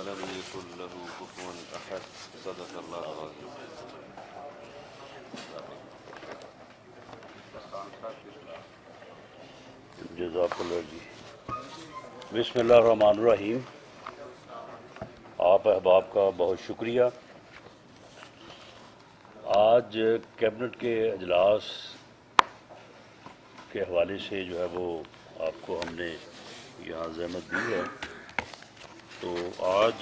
ولم يكن له كفوا أحد صدق الله العظيم. جزاک اللہ جی. بسم اللہ الرحمن الرحیم. آپ احباب کا بہت شکریہ. آج کیبنٹ کے اجلاس کے حوالے سے جو ہے وہ آپ کو ہم نے یہاں زحمت دی ہے. تو آج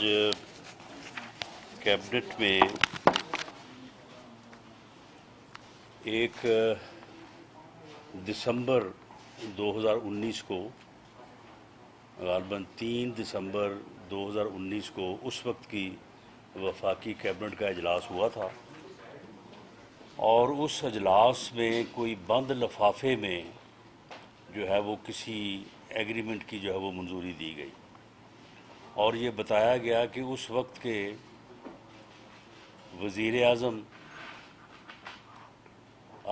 کیبنٹ میں ایک دسمبر 2019 کو غالباً 3 دسمبر 2019 کو اس وقت کی وفاقی کیبنٹ کا اجلاس ہوا تھا، اور اس اجلاس میں کوئی بند لفافے میں جو ہے وہ کسی ایگریمنٹ کی جو ہے وہ منظوری دی گئی، اور یہ بتایا گیا کہ اس وقت کے وزیر اعظم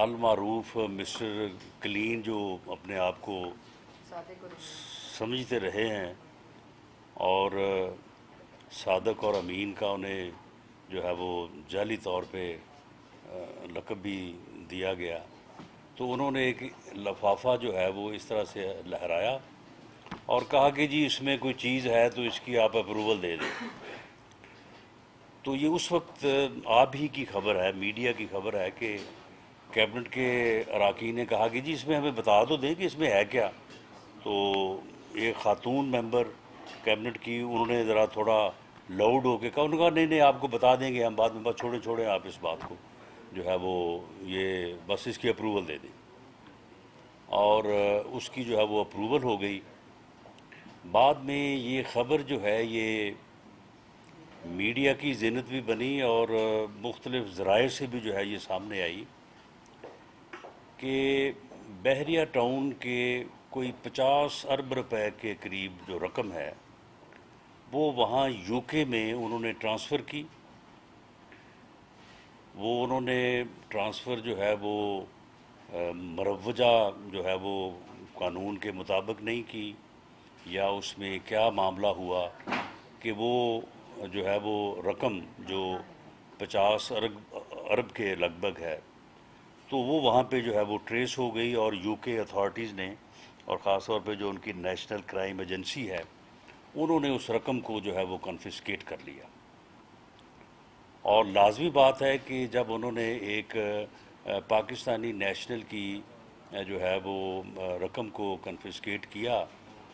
المعروف مسٹر کلین، جو اپنے آپ کو سمجھتے رہے ہیں اور صادق اور امین کا انہیں جو ہے وہ جعلی طور پہ لقب بھی دیا گیا، تو انہوں نے ایک لفافہ جو ہے وہ اس طرح سے لہرایا اور کہا کہ جی اس میں کوئی چیز ہے تو اس کی آپ اپروول دے دیں. تو یہ اس وقت آپ ہی کی خبر ہے، میڈیا کی خبر ہے کہ کیبنٹ کے اراکین نے کہا کہ جی اس میں ہمیں بتا تو دیں کہ اس میں ہے کیا. تو ایک خاتون ممبر کیبنٹ کی، انہوں نے ذرا تھوڑا لاؤڈ ہو کے کہا، انہوں نے کہا نہیں نہیں آپ کو بتا دیں گے ہم بعد میں، بس چھوڑیں آپ اس بات کو، جو ہے وہ یہ بس اس کی اپروول دے دیں. اور اس کی جو ہے وہ اپروول ہو گئی. بعد میں یہ خبر جو ہے یہ میڈیا کی زینت بھی بنی اور مختلف ذرائع سے بھی جو ہے یہ سامنے آئی کہ بحریہ ٹاؤن کے کوئی 50 ارب روپے کے قریب جو رقم ہے وہ وہاں یو کے میں انہوں نے ٹرانسفر کی. وہ انہوں نے ٹرانسفر جو ہے وہ مروجہ جو ہے وہ قانون کے مطابق نہیں کی، یا اس میں کیا معاملہ ہوا کہ وہ جو ہے وہ رقم جو 50 ارب کے لگ بھگ ہے، تو وہ وہاں پہ جو ہے وہ ٹریس ہو گئی، اور یو کے اتھارٹیز نے، اور خاص طور پہ جو ان کی نیشنل کرائم ایجنسی ہے، انہوں نے اس رقم کو جو ہے وہ کنفسکیٹ کر لیا. اور لازمی بات ہے کہ جب انہوں نے ایک پاکستانی نیشنل کی جو ہے وہ رقم کو کنفسکیٹ کیا،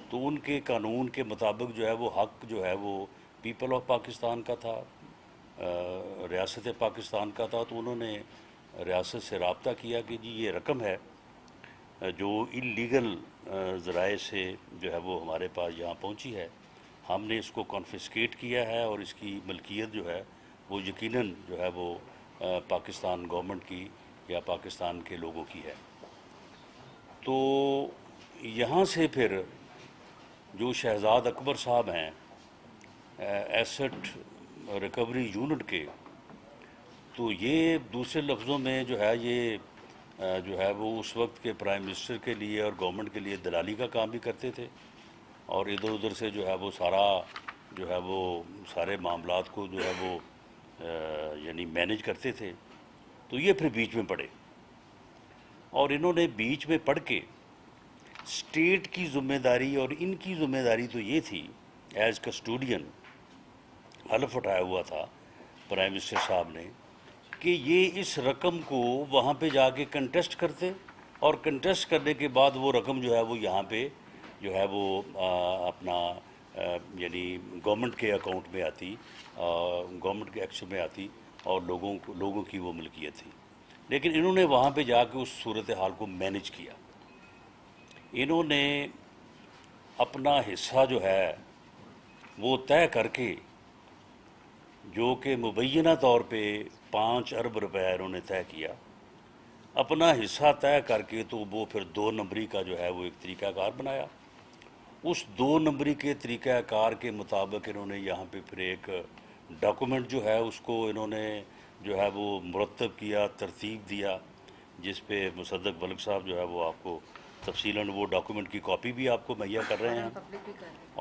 تو ان کے قانون کے مطابق جو ہے وہ حق جو ہے وہ پیپل آف پاکستان کا تھا، ریاست پاکستان کا تھا. تو انہوں نے ریاست سے رابطہ کیا کہ جی یہ رقم ہے جو انلیگل ذرائع سے جو ہے وہ ہمارے پاس یہاں پہنچی ہے، ہم نے اس کو کنفسکیٹ کیا ہے، اور اس کی ملکیت جو ہے وہ یقیناً جو ہے وہ پاکستان گورنمنٹ کی یا پاکستان کے لوگوں کی ہے. تو یہاں سے پھر جو شہزاد اکبر صاحب ہیں ایسٹ ریکوری یونٹ کے، تو یہ دوسرے لفظوں میں جو ہے یہ جو ہے وہ اس وقت کے پرائم منسٹر کے لیے اور گورنمنٹ کے لیے دلالی کا کام بھی کرتے تھے، اور ادھر ادھر سے جو ہے وہ سارا جو ہے وہ سارے معاملات کو جو ہے وہ یعنی مینیج کرتے تھے. تو یہ پھر بیچ میں پڑے، اور انہوں نے بیچ میں پڑھ کے اسٹیٹ کی ذمہ داری، اور ان کی ذمہ داری تو یہ تھی ایز کسٹوڈین، حلف اٹھایا ہوا تھا پرائم منسٹر صاحب نے کہ یہ اس رقم کو وہاں پہ جا کے کنٹیسٹ کرتے، اور کنٹیسٹ کرنے کے بعد وہ رقم جو ہے وہ یہاں پہ جو ہے وہ اپنا یعنی گورنمنٹ کے اکاؤنٹ میں آتی، گورنمنٹ کے ایکشن میں آتی، اور لوگوں کی وہ ملکیت تھی. لیکن انہوں نے وہاں پہ جا کے اس صورتحال کو مینیج کیا. انہوں نے اپنا حصہ جو ہے وہ طے کر کے، جو کہ مبینہ طور پہ 5 ارب روپے انہوں نے طے کیا، اپنا حصہ طے کر کے، تو وہ پھر 2 نمبری کا جو ہے وہ ایک طریقہ کار بنایا. اس 2 نمبری کے طریقہ کار کے مطابق انہوں نے یہاں پہ پھر ایک ڈاکومنٹ جو ہے اس کو انہوں نے جو ہے وہ مرتب کیا، ترتیب دیا، جس پہ مصدق بلک صاحب جو ہے وہ آپ کو تفصیلاً وہ ڈاکومنٹ کی کاپی بھی آپ کو مہیا کر رہے ہیں،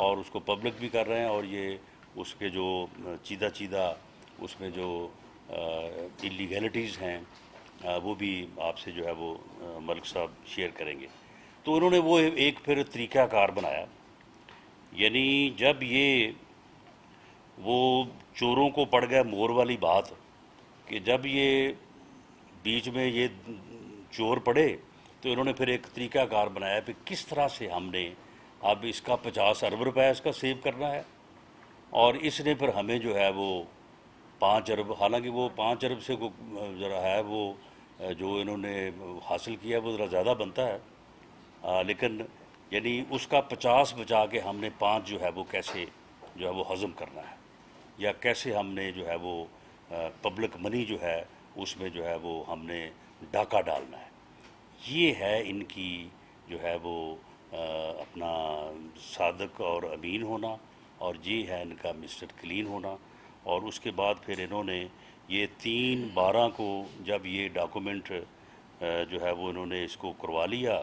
اور اس کو پبلک بھی کر رہے ہیں. اور یہ اس کے جو چیدہ اس میں جو انلیگیلٹیز ہیں وہ بھی آپ سے جو ہے وہ ملک صاحب شیئر کریں گے۔ تو انہوں نے وہ ایک پھر طریقہ کار بنایا، یعنی جب یہ وہ چوروں کو پڑ گئے مور والی بات کہ جب یہ بیچ میں یہ چور پڑے تو انہوں نے پھر ایک طریقہ کار بنایا کہ کس طرح سے ہم نے اب اس کا 50 ارب روپے اس کا سیو کرنا ہے، اور اس نے پھر ہمیں جو ہے وہ 5 ارب، حالانکہ وہ 5 ارب سے ذرا ہے وہ جو انہوں نے حاصل کیا وہ ذرا زیادہ بنتا ہے، لیکن یعنی اس کا 50 بچا کے ہم نے 5 جو ہے وہ کیسے جو ہے وہ ہضم کرنا ہے، یا کیسے ہم نے جو ہے وہ پبلک منی جو ہے اس میں جو ہے وہ ہم نے ڈاکہ ڈالنا ہے۔ یہ ہے ان کی جو ہے وہ اپنا صادق اور امین ہونا، اور یہ ہے ان کا مسٹر کلین ہونا۔ اور اس کے بعد پھر انہوں نے یہ 3/12 کو جب یہ ڈاکومنٹ جو ہے وہ انہوں نے اس کو کروا لیا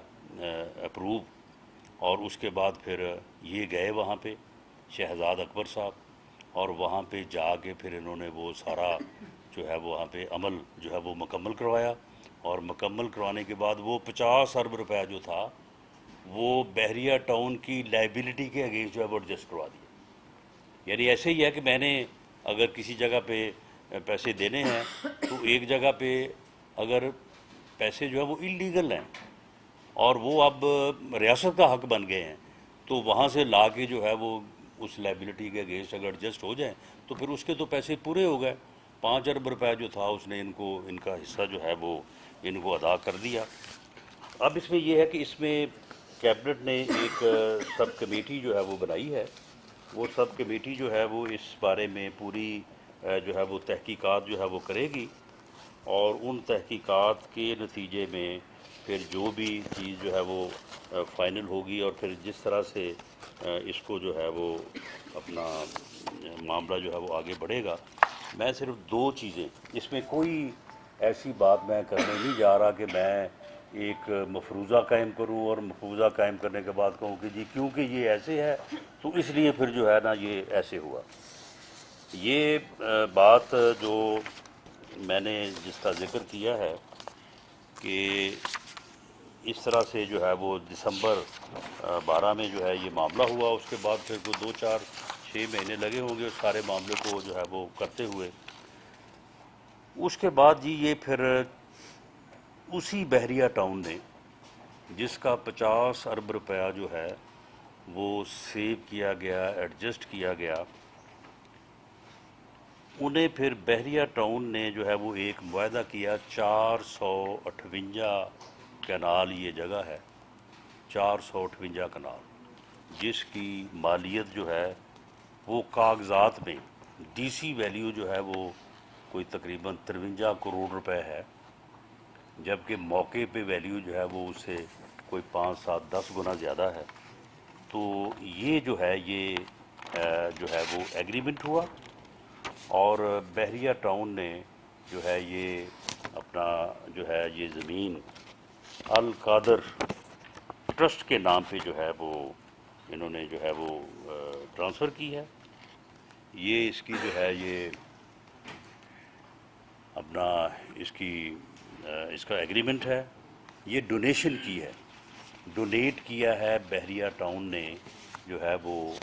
اپروو، اور اس کے بعد پھر یہ گئے وہاں پہ شہزاد اکبر صاحب، اور وہاں پہ جا کے پھر انہوں نے وہ سارا جو ہے وہاں پہ عمل جو ہے وہ مکمل کروایا، اور مکمل کروانے کے بعد وہ 50 ارب روپے جو تھا وہ بحریہ ٹاؤن کی لائبلٹی کے اگینسٹ جو ہے وہ ایڈجسٹ کروا دیا۔ یعنی ایسے ہی ہے کہ میں نے اگر کسی جگہ پہ پیسے دینے ہیں تو ایک جگہ پہ اگر پیسے جو ہے وہ انلیگل ہیں اور وہ اب ریاست کا حق بن گئے ہیں، تو وہاں سے لا کے جو ہے وہ اس لائبلٹی کے اگینسٹ اگر ایڈجسٹ ہو جائیں تو پھر اس کے تو پیسے پورے ہو گئے۔ 5 ارب روپے جو تھا اس نے ان کا حصہ جو ہے وہ ان کو ادا کر دیا۔ اب اس میں یہ ہے کہ اس میں کیبنٹ نے ایک سب کمیٹی جو ہے وہ بنائی ہے، وہ سب کمیٹی جو ہے وہ اس بارے میں پوری جو ہے وہ تحقیقات جو ہے وہ کرے گی، اور ان تحقیقات کے نتیجے میں پھر جو بھی چیز جو ہے وہ فائنل ہوگی، اور پھر جس طرح سے اس کو جو ہے وہ اپنا معاملہ جو ہے وہ آگے بڑھے گا۔ میں صرف 2 چیزیں، اس میں کوئی ایسی بات میں کرنے نہیں جا رہا کہ میں ایک مفروضہ قائم کروں اور مفروضہ قائم کرنے کے بعد کہوں کہ جی کیونکہ یہ ایسے ہے تو اس لیے پھر جو ہے نا یہ ایسے ہوا۔ یہ بات جو میں نے جس کا ذکر کیا ہے کہ اس طرح سے جو ہے وہ دسمبر 12 میں جو ہے یہ معاملہ ہوا، اس کے بعد پھر کوئی 2 4 6 مہینے لگے ہوں گے اس سارے معاملے کو جو ہے وہ کرتے ہوئے۔ اس کے بعد جی یہ پھر اسی بحریہ ٹاؤن نے جس کا 50 ارب روپیہ جو ہے وہ سیو کیا گیا، ایڈجسٹ کیا گیا، انہیں پھر بحریہ ٹاؤن نے جو ہے وہ ایک معاہدہ کیا 458 کنال، یہ جگہ ہے 458 کنال، جس کی مالیت جو ہے وہ کاغذات میں ڈی سی ویلیو جو ہے وہ کوئی تقریباً 53 کروڑ روپے ہے، جبکہ موقع پہ ویلیو جو ہے وہ اس سے کوئی 5 7 10 گنا زیادہ ہے۔ تو یہ جو ہے یہ جو ہے وہ ایگریمنٹ ہوا، اور بحریہ ٹاؤن نے جو ہے یہ اپنا جو ہے یہ زمین القادر ٹرسٹ کے نام پہ جو ہے وہ انہوں نے جو ہے وہ ٹرانسفر کی ہے۔ یہ اس کی جو ہے یہ اپنا اس کا ایگریمنٹ ہے، یہ ڈونیشن کی ہے، ڈونیٹ کیا ہے بحریہ ٹاؤن نے جو ہے وہ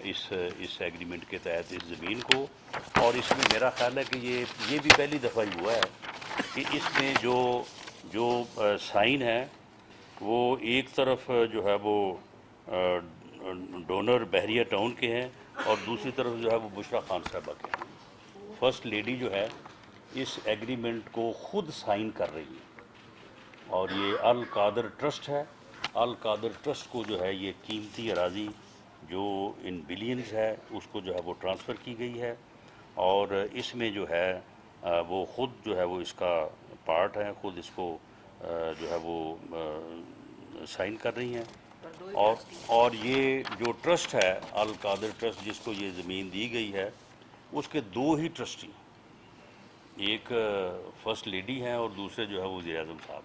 اس ایگریمنٹ کے تحت اس زمین کو۔ اور اس میں میرا خیال ہے کہ یہ بھی پہلی دفعہ ہی ہوا ہے کہ اس میں جو سائن ہے وہ ایک طرف جو ہے وہ ڈونر بحریہ ٹاؤن کے ہیں، اور دوسری طرف جو ہے وہ بشریٰ خان صاحبہ کے ہیں۔ فرسٹ لیڈی جو ہے اس ایگریمنٹ کو خود سائن کر رہی ہے، اور یہ القادر ٹرسٹ ہے۔ القادر ٹرسٹ کو جو ہے یہ قیمتی اراضی جو ان بلینز ہے اس کو جو ہے وہ ٹرانسفر کی گئی ہے، اور اس میں جو ہے وہ خود جو ہے وہ اس کا پارٹ ہے، خود اس کو جو ہے وہ سائن کر رہی ہیں۔ اور یہ جو ٹرسٹ ہے القادر ٹرسٹ جس کو یہ زمین دی گئی ہے، اس کے 2 ہی ٹرسٹی، ایک فرسٹ لیڈی ہیں اور دوسرے جو ہے وزیر اعظم صاحب۔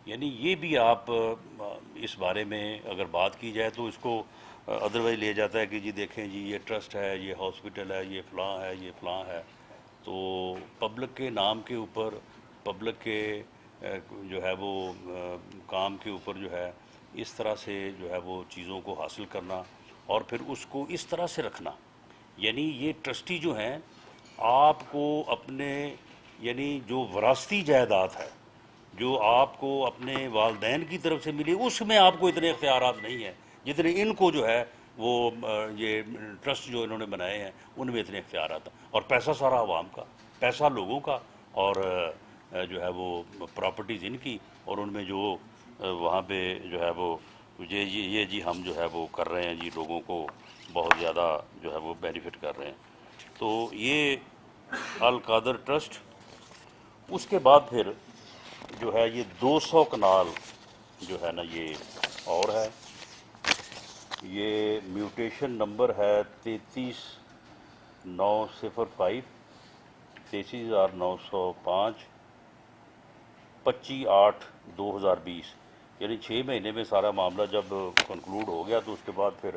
یعنی یہ بھی آپ اس بارے میں اگر بات کی جائے تو اس کو ادروائز لے جاتا ہے کہ جی دیکھیں جی یہ ٹرسٹ ہے، یہ ہاسپٹل ہے، یہ فلاں ہے، یہ فلاں ہے. تو پبلک کے نام کے اوپر، پبلک کے جو ہے وہ کام کے اوپر جو ہے اس طرح سے جو ہے وہ چیزوں کو حاصل کرنا اور پھر اس کو اس طرح سے رکھنا. یعنی یہ ٹرسٹی جو ہیں آپ کو اپنے یعنی جو وراثتی جائیداد ہے جو آپ کو اپنے والدین کی طرف سے ملی اس میں آپ کو اتنے اختیارات نہیں ہیں جتنے ان کو جو ہے وہ یہ ٹرسٹ جو انہوں نے بنائے ہیں ان میں اتنے اختیارات ہیں. اور پیسہ سارا عوام کا، پیسہ لوگوں کا، اور جو ہے وہ پراپرٹیز ان کی، اور ان میں جو وہاں پہ جو ہے وہ یہ جی ہم جو ہے وہ کر رہے ہیں جی لوگوں کو بہت زیادہ جو ہے وہ بینیفٹ کر رہے ہیں. تو یہ القادر ٹرسٹ. اس کے بعد پھر جو ہے یہ 200 کنال جو ہے نا یہ اور ہے، یہ میوٹیشن نمبر ہے 33905 33905 25/8/2020. یعنی 6 مہینے میں سارا معاملہ جب کنکلوڈ ہو گیا تو اس کے بعد پھر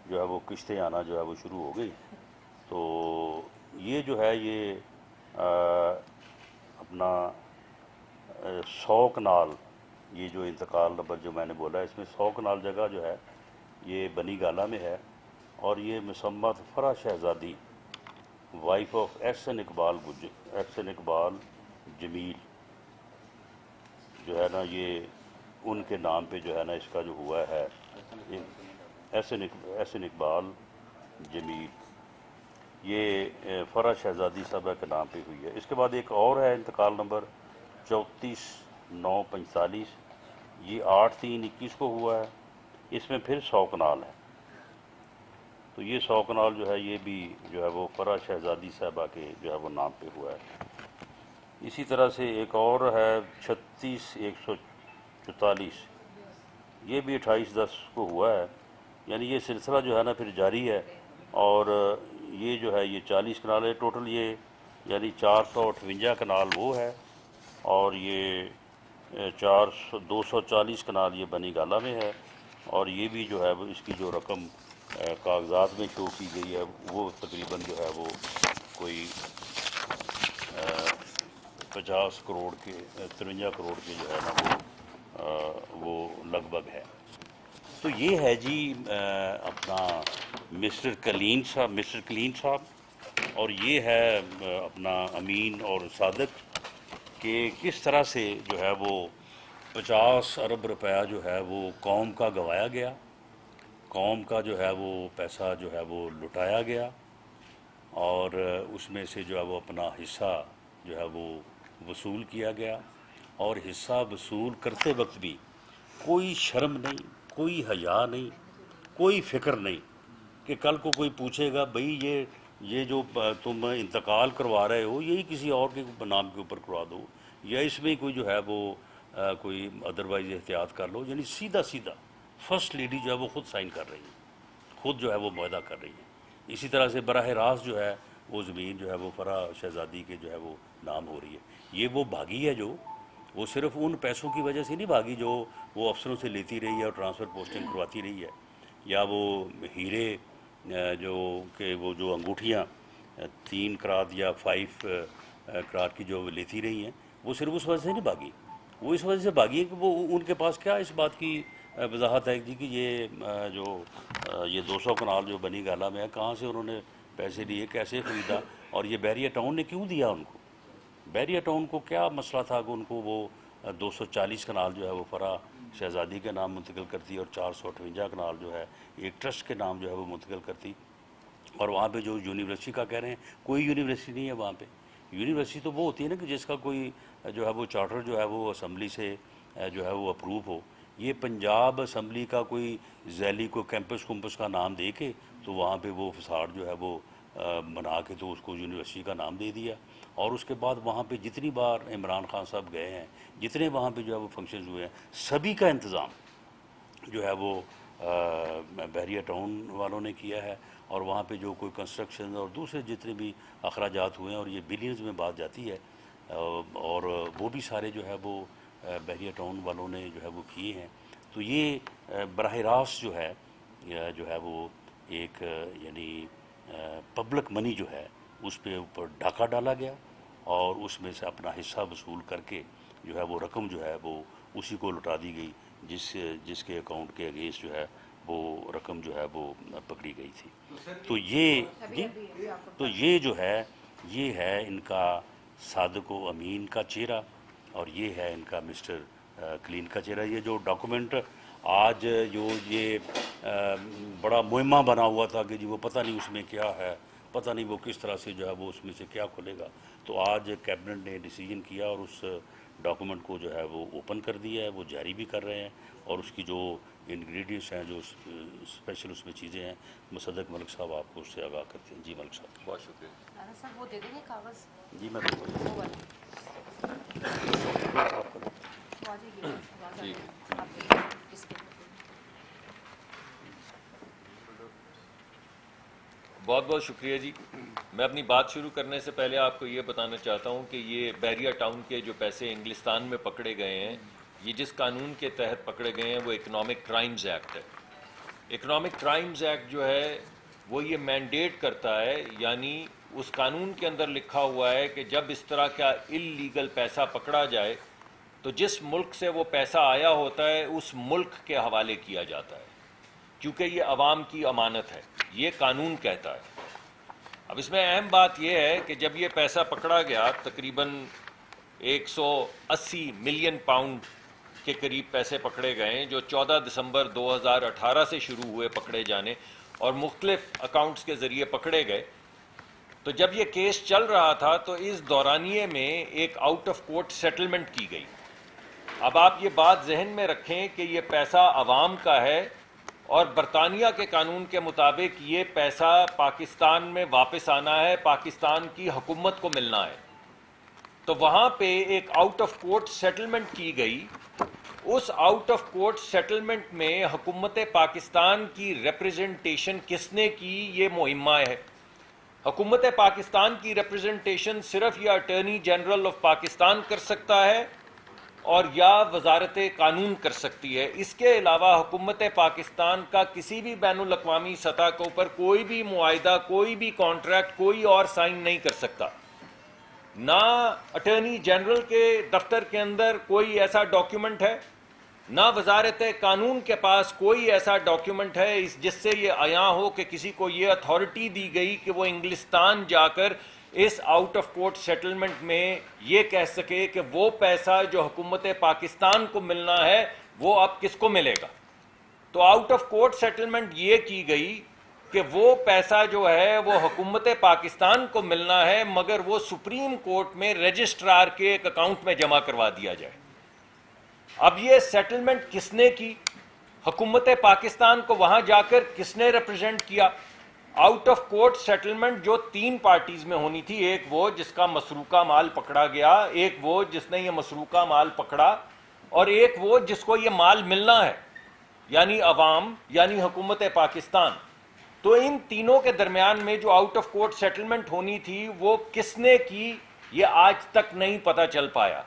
جو ہے وہ قسطیں آنا جو ہے وہ شروع ہو گئی. تو یہ جو ہے یہ اپنا 100 کنال، یہ جو انتقال نمبر جو میں نے بولا اس میں 100 کنال جگہ جو ہے یہ بنی گالہ میں ہے. اور یہ مسمت فرح شہزادی وائف آف احسن اقبال جمیل جو ہے نا یہ ان کے نام پہ جو ہے نا اس کا جو ہوا ہے احسن اقبال جمیل، یہ فرح شہزادی صاحبہ کے نام پہ ہوئی ہے. اس کے بعد ایک اور ہے انتقال نمبر 34/9/45، یہ 8/3/21 کو ہوا ہے. اس میں پھر 100 کنال ہے. تو یہ 100 کنال جو ہے یہ بھی جو ہے وہ فرح شہزادی صاحبہ کے جو ہے وہ نام پہ ہوا ہے. اسی طرح سے ایک اور ہے 36/144، یہ بھی 28/10 کو ہوا ہے. یعنی یہ سلسلہ جو ہے نا پھر جاری ہے. اور یہ جو ہے یہ 40 کنال ہے ٹوٹل، یہ یعنی 458 کنال وہ ہے، اور یہ 240 کنال یہ بنی گالہ میں ہے. اور یہ بھی جو ہے وہ اس کی جو رقم کاغذات میں شو کی گئی ہے وہ تقریباً جو ہے وہ کوئی 50 کروڑ کے 53 کروڑ کے جو ہے نا وہ لگ بھگ ہے. تو یہ ہے جی اپنا مسٹر کلین صاحب. اور یہ ہے اپنا امین اور صادق، کہ کس طرح سے جو ہے وہ 50 ارب روپیہ جو ہے وہ قوم کا گوایا گیا، قوم کا جو ہے وہ پیسہ جو ہے وہ لٹایا گیا، اور اس میں سے جو ہے وہ اپنا حصہ جو ہے وہ وصول کیا گیا. اور حصہ وصول کرتے وقت بھی کوئی شرم نہیں، کوئی حیا نہیں، کوئی فکر نہیں کہ کل کو کوئی پوچھے گا بھئی یہ جو تم انتقال کروا رہے ہو یہی کسی اور کے نام کے اوپر کروا دو، یا اس میں کوئی جو ہے وہ کوئی ادروائز احتیاط کر لو. یعنی سیدھا فرسٹ لیڈی جو ہے وہ خود سائن کر رہی ہے، خود جو ہے وہ معاہدہ کر رہی ہے. اسی طرح سے براہ راست جو ہے وہ زمین جو ہے وہ فرح شہزادی کے جو ہے وہ نام ہو رہی ہے. یہ وہ بھاگی ہے جو وہ صرف ان پیسوں کی وجہ سے نہیں بھاگی جو وہ افسروں سے لیتی رہی ہے اور ٹرانسفر پوسٹنگ کرواتی رہی ہے، یا وہ ہیرے جو کہ وہ جو انگوٹھیاں 3 کرات یا 5 کرات کی جو لیتی رہی ہیں، وہ صرف اس وجہ سے نہیں بھاگی. وہ اس وجہ سے بھاگی ہے کہ وہ ان کے پاس کیا اس بات کی وضاحت ہے جی کہ یہ 200 کنال جو بنی گالہ میں ہے کہاں سے انہوں نے پیسے لیے، کیسے خریدا، اور یہ بیریا ٹاؤن نے کیوں دیا ان کو. بیریا ٹاؤن کو کیا مسئلہ تھا کہ ان کو وہ 240 کنال جو ہے وہ فرح شہزادی کے نام منتقل کرتی اور 458 کنال جو ہے ایک ٹرسٹ کے نام جو ہے وہ منتقل کرتی. اور وہاں پہ جو یونیورسٹی کا کہہ رہے ہیں، کوئی یونیورسٹی نہیں ہے وہاں پہ. یونیورسٹی تو وہ ہوتی ہے نا کہ جس کا کوئی جو ہے وہ چارٹر جو ہے وہ اسمبلی سے جو ہے وہ اپروو ہو. یہ پنجاب اسمبلی کا کوئی ذیلی کو کیمپس کا نام دے کے تو وہاں پہ وہ فساد جو ہے وہ بنا کے تو اس کو یونیورسٹی کا نام دے دیا. اور اس کے بعد وہاں پہ جتنی بار عمران خان صاحب گئے ہیں، جتنے وہاں پہ جو ہے وہ فنکشنز ہوئے ہیں، سبھی کا انتظام جو ہے وہ بحریہ ٹاؤن والوں نے کیا ہے. اور وہاں پہ جو کوئی کنسٹرکشن اور دوسرے جتنے بھی اخراجات ہوئے ہیں، اور یہ بلینز میں بات جاتی ہے، اور وہ بھی سارے جو ہے وہ بحریہ ٹاؤن والوں نے جو ہے وہ کیے ہیں. تو یہ براہ راست جو ہے جو ہے وہ ایک یعنی پبلک منی جو ہے اس پہ اوپر ڈاکہ ڈالا گیا اور اس میں سے اپنا حصہ وصول کر کے جو ہے وہ رقم جو ہے وہ اسی کو لوٹا دی گئی جس کے اکاؤنٹ کے اگینسٹ جو ہے وہ رقم جو ہے وہ پکڑی گئی تھی. تو یہ جو ہے یہ ہے ان کا صادق و امین کا چہرہ اور یہ ہے ان کا مسٹر کلین کا چہرہ. یہ جو ڈاکومنٹ آج جو یہ بڑا مہمہ بنا ہوا تھا کہ جی وہ پتہ نہیں اس میں کیا ہے, پتہ نہیں وہ کس طرح سے جو ہے وہ اس میں سے کیا کھلے گا, تو آج کیبنٹ نے ڈیسیجن کیا اور اس ڈاکومنٹ کو جو ہے وہ اوپن کر دیا ہے, وہ جاری بھی کر رہے ہیں اور اس کی جو انگریڈینٹس ہیں, جو اسپیشل اس میں چیزیں ہیں, مصدق ملک صاحب آپ کو اس سے آگاہ کرتے ہیں. جی ملک صاحب. بہت شکریہ. رانا صاحب وہ دے دیں گے کاغذ جی میں بالکل وہ والے. آواز ہی گئی, آواز آ رہی ہے. آپ کے کس کے بہت بہت شکریہ جی. میں اپنی بات شروع کرنے سے پہلے آپ کو یہ بتانا چاہتا ہوں کہ یہ بحریہ ٹاؤن کے جو پیسے انگلستان میں پکڑے گئے ہیں, یہ جس قانون کے تحت پکڑے گئے ہیں وہ اکنامک کرائمز ایکٹ ہے. اکنامک کرائمز ایکٹ جو ہے وہ یہ مینڈیٹ کرتا ہے, یعنی اس قانون کے اندر لکھا ہوا ہے کہ جب اس طرح کا اللیگل پیسہ پکڑا جائے تو جس ملک سے وہ پیسہ آیا ہوتا ہے اس ملک کے حوالے کیا جاتا ہے, کیونکہ یہ عوام کی امانت ہے, یہ قانون کہتا ہے. اب اس میں اہم بات یہ ہے کہ جب یہ پیسہ پکڑا گیا, تقریباً 180 ملین پاؤنڈ کے قریب پیسے پکڑے گئے ہیں جو 14 دسمبر 2018 سے شروع ہوئے پکڑے جانے اور مختلف اکاؤنٹس کے ذریعے پکڑے گئے. تو جب یہ کیس چل رہا تھا تو اس دورانیے میں ایک آؤٹ آف کورٹ سیٹلمنٹ کی گئی. اب آپ یہ بات ذہن میں رکھیں کہ یہ پیسہ عوام کا ہے اور برطانیہ کے قانون کے مطابق یہ پیسہ پاکستان میں واپس آنا ہے, پاکستان کی حکومت کو ملنا ہے. تو وہاں پہ ایک آؤٹ آف کورٹ سیٹلمنٹ کی گئی. اس آؤٹ آف کورٹ سیٹلمنٹ میں حکومت پاکستان کی ریپریزنٹیشن کس نے کی, یہ مہمہ ہے. حکومت پاکستان کی ریپریزنٹیشن صرف یا اٹارنی جنرل آف پاکستان کر سکتا ہے اور یا وزارت قانون کر سکتی ہے. اس کے علاوہ حکومت پاکستان کا کسی بھی بین الاقوامی سطح کے اوپر کوئی بھی معاہدہ, کوئی بھی کانٹریکٹ کوئی اور سائن نہیں کر سکتا. نہ اٹارنی جنرل کے دفتر کے اندر کوئی ایسا ڈاکیومنٹ ہے, نہ وزارت قانون کے پاس کوئی ایسا ڈاکیومنٹ ہے جس سے یہ عیاں ہو کہ کسی کو یہ اتھارٹی دی گئی کہ وہ انگلستان جا کر اس آؤٹ آف کورٹ سیٹلمنٹ میں یہ کہہ سکے کہ وہ پیسہ جو حکومت پاکستان کو ملنا ہے وہ اب کس کو ملے گا. تو آؤٹ آف کورٹ سیٹلمنٹ یہ کی گئی کہ وہ پیسہ جو ہے وہ حکومت پاکستان کو ملنا ہے, مگر وہ سپریم کورٹ میں رجسٹرار کے ایک اکاؤنٹ میں جمع کروا دیا جائے. اب یہ سیٹلمنٹ کس نے کی, حکومت پاکستان کو وہاں جا کر کس نے ریپرزینٹ کیا. آؤٹ آف کورٹ سیٹلمنٹ جو 3 پارٹیز میں ہونی تھی, ایک وہ جس کا مسروقہ مال پکڑا گیا, ایک وہ جس نے یہ مسروقہ مال پکڑا, اور ایک وہ جس کو یہ مال ملنا ہے, یعنی عوام, یعنی حکومت پاکستان. تو ان تینوں کے درمیان میں جو آؤٹ آف کورٹ سیٹلمنٹ ہونی تھی وہ کس نے کی, یہ آج تک نہیں پتہ چل پایا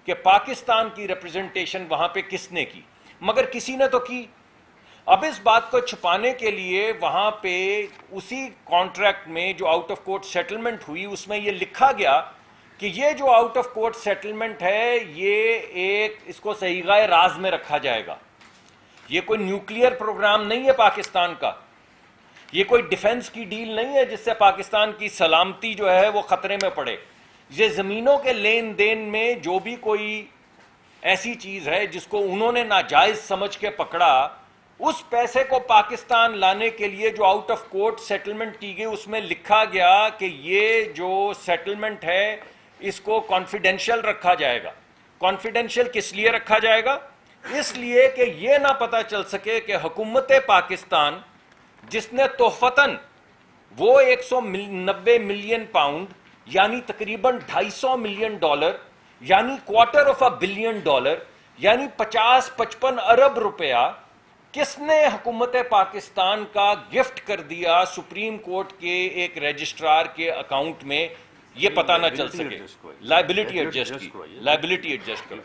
کہ پاکستان کی ریپرزنٹیشن وہاں پہ کس نے کی, مگر کسی نے تو کی. اب اس بات کو چھپانے کے لیے وہاں پہ اسی کانٹریکٹ میں جو آؤٹ آف کورٹ سیٹلمنٹ ہوئی اس میں یہ لکھا گیا کہ یہ جو آؤٹ آف کورٹ سیٹلمنٹ ہے یہ ایک, اس کو صیغہ راز میں رکھا جائے گا. یہ کوئی نیوکلیئر پروگرام نہیں ہے پاکستان کا, یہ کوئی ڈیفنس کی ڈیل نہیں ہے جس سے پاکستان کی سلامتی جو ہے وہ خطرے میں پڑے. یہ زمینوں کے لین دین میں جو بھی کوئی ایسی چیز ہے جس کو انہوں نے ناجائز سمجھ کے پکڑا, اس پیسے کو پاکستان لانے کے لیے جو آؤٹ آف کورٹ سیٹلمنٹ کی گئی اس میں لکھا گیا کہ یہ جو سیٹلمنٹ ہے اس کو کانفیڈینشیل رکھا جائے گا. کانفیڈینشیل کس لیے رکھا جائے گا؟ اس لیے کہ یہ نہ پتہ چل سکے کہ حکومت پاکستان جس نے تحفتاً وہ 190 ملین پاؤنڈ یعنی تقریباً $250 ملین, یعنی $250 بلین, یعنی 50-55 ارب روپیہ کس نے حکومت پاکستان کا گفٹ کر دیا سپریم کورٹ کے ایک رجسٹرار کے اکاؤنٹ میں, یہ پتہ نہ چل سکے. لائبلٹی ایڈجسٹ کی, لائبلٹی ایڈجسٹ کرو.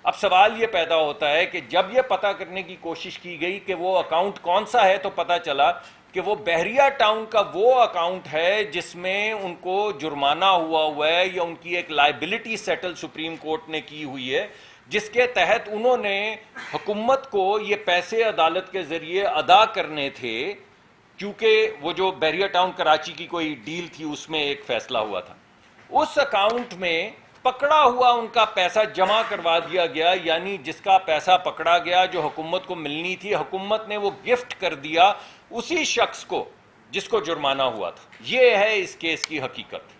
اب سوال یہ پیدا ہوتا ہے کہ جب یہ پتہ کرنے کی کوشش کی گئی کہ وہ اکاؤنٹ کون سا ہے، تو پتہ چلا کہ وہ بحریہ ٹاؤن کا وہ اکاؤنٹ ہے جس میں ان کو جرمانہ ہوا ہے یا ان کی ایک لائبلٹی سیٹل سپریم کورٹ نے کی ہوئی ہے، جس کے تحت انہوں نے حکومت کو یہ پیسے عدالت کے ذریعے ادا کرنے تھے، کیونکہ وہ جو بحریہ ٹاؤن کراچی کی کوئی ڈیل تھی اس میں ایک فیصلہ ہوا تھا۔ اس اکاؤنٹ میں پکڑا ہوا ان کا پیسہ جمع کروا دیا گیا، یعنی جس کا پیسہ پکڑا گیا جو حکومت کو ملنی تھی، حکومت نے وہ گفٹ کر دیا اسی شخص کو جس کو جرمانہ ہوا تھا۔ یہ ہے اس کیس کی حقیقت۔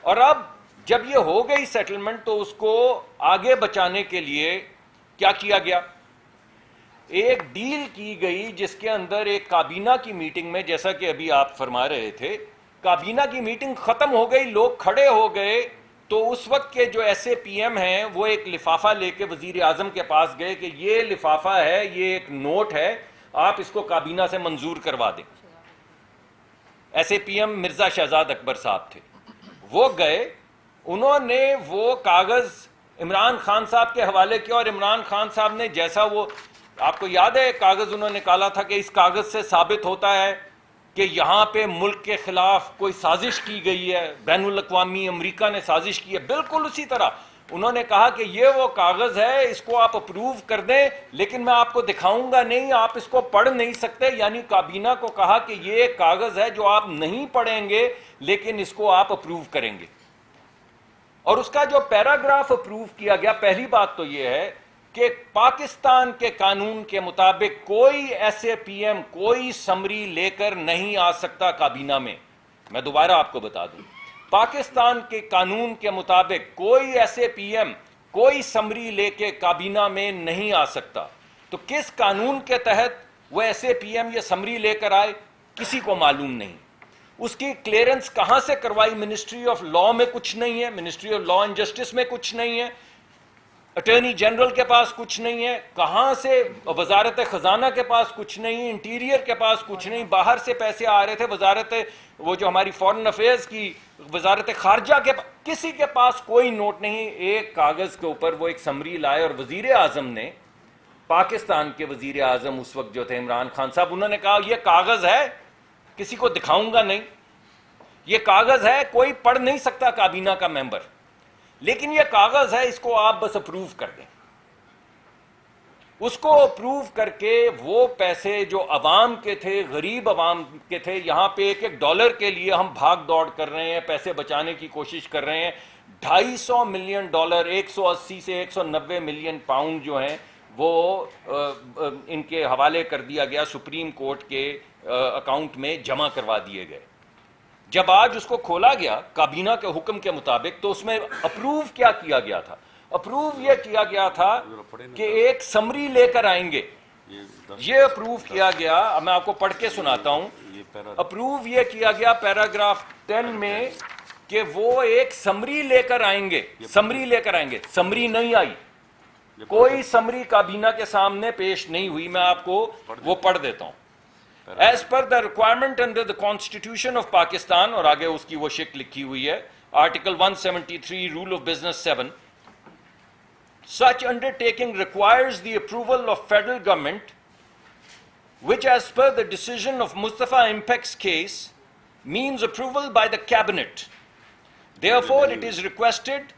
اور اب جب یہ ہو گئی سیٹلمنٹ تو اس کو آگے بچانے کے لیے کیا کیا گیا؟ ایک ڈیل کی گئی جس کے اندر ایک کابینہ کی میٹنگ میں، جیسا کہ ابھی آپ فرما رہے تھے، کابینہ کی میٹنگ ختم ہو گئی، لوگ کھڑے ہو گئے، تو اس وقت کے جو ایس اے پی ایم ہیں وہ ایک لفافہ لے کے وزیر اعظم کے پاس گئے کہ یہ لفافہ ہے، یہ ایک نوٹ ہے، آپ اس کو کابینہ سے منظور کروا دیں۔ S A P M Mirza Shahzad Akbar صاحب تھے، وہ گئے، انہوں نے وہ کاغذ عمران خان صاحب کے حوالے کیا، اور عمران خان صاحب نے جیسا وہ، آپ کو یاد ہے کاغذ انہوں نے نکالا تھا کہ اس کاغذ سے ثابت ہوتا ہے کہ یہاں پہ ملک کے خلاف کوئی سازش کی گئی ہے، بین الاقوامی امریکہ نے سازش کی ہے، بالکل اسی طرح انہوں نے کہا کہ یہ وہ کاغذ ہے، اس کو آپ اپروو کر دیں، لیکن میں آپ کو دکھاؤں گا نہیں، آپ اس کو پڑھ نہیں سکتے، یعنی کابینہ کو کہا کہ یہ کاغذ ہے جو آپ نہیں پڑھیں گے لیکن اس کو آپ اپروو کریں گے۔ اور اس کا جو پیراگراف اپروو کیا گیا، پہلی بات تو یہ ہے کہ پاکستان کے قانون کے مطابق کوئی ایس اے پی ایم کوئی سمری لے کر نہیں آ سکتا کابینہ میں۔ میں دوبارہ آپ کو بتا دوں، پاکستان کے قانون کے مطابق کوئی ایس اے پی ایم کوئی سمری لے کے کابینہ میں نہیں آ سکتا۔ تو کس قانون کے تحت وہ ایس اے پی ایم یہ سمری لے کر آئے، کسی کو معلوم نہیں۔ اس کی کلیئرنس کہاں سے کروائی؟ منسٹری آف لا میں کچھ نہیں ہے، ministry of law and justice میں کچھ نہیں ہے، اٹارنی جنرل کے پاس کچھ نہیں ہے، کہاں سے وزارت خزانہ کے پاس کچھ نہیں، انٹیریئر کے پاس کچھ نہیں، باہر سے پیسے آ رہے تھے، وزارت وہ جو ہماری فارن افیئرز کی وزارت خارجہ کے پاس، کسی کے پاس کوئی نوٹ نہیں۔ ایک کاغذ کے اوپر وہ ایک سمری لائے، اور وزیر اعظم نے، پاکستان کے وزیر اعظم اس وقت جو تھے عمران خان صاحب، انہوں نے کہا یہ کاغذ ہے، کسی کو دکھاؤں گا نہیں، یہ کاغذ ہے، کوئی پڑھ نہیں سکتا کابینہ کا ممبر، لیکن یہ کاغذ ہے، اس کو آپ بس اپروو کر دیں۔ اس کو اپروو کر کے وہ پیسے جو عوام کے تھے، غریب عوام کے تھے، یہاں پہ ایک ایک ڈالر کے لیے ہم بھاگ دوڑ کر رہے ہیں، پیسے بچانے کی کوشش کر رہے ہیں، $250 ملین، 180 سے 190 ملین پاؤنڈ جو ہیں وہ ان کے حوالے کر دیا گیا، سپریم کورٹ کے اکاؤنٹ میں جمع کروا دیے گئے۔ جب آج اس کو کھولا گیا کابینہ کے حکم کے مطابق، تو اس میں اپروو کیا کیا گیا تھا؟ اپروو یہ کیا گیا تھا کہ ایک سمری لے کر آئیں گے، یہ اپروو کیا گیا۔ میں آپ کو پڑھ کے سناتا ہوں۔ اپروو یہ کیا گیا پیراگراف 10 میں کہ وہ ایک سمری لے کر آئیں گے، سمری لے کر آئیں گے، سمری نہیں آئی، کوئی سمری کابینہ کے سامنے پیش نہیں ہوئی۔ میں آپ کو وہ پڑھ دیتا ہوں۔ As per the requirement under the Constitution of Pakistan، اور آگے اس کی وہ شکل لکھی ہوئی ہے، Article 173 Rule of Business 7، such undertaking requires the approval of federal government, which as per the decision of Mustafa Impek's case means approval by the cabinet. Therefore it is requested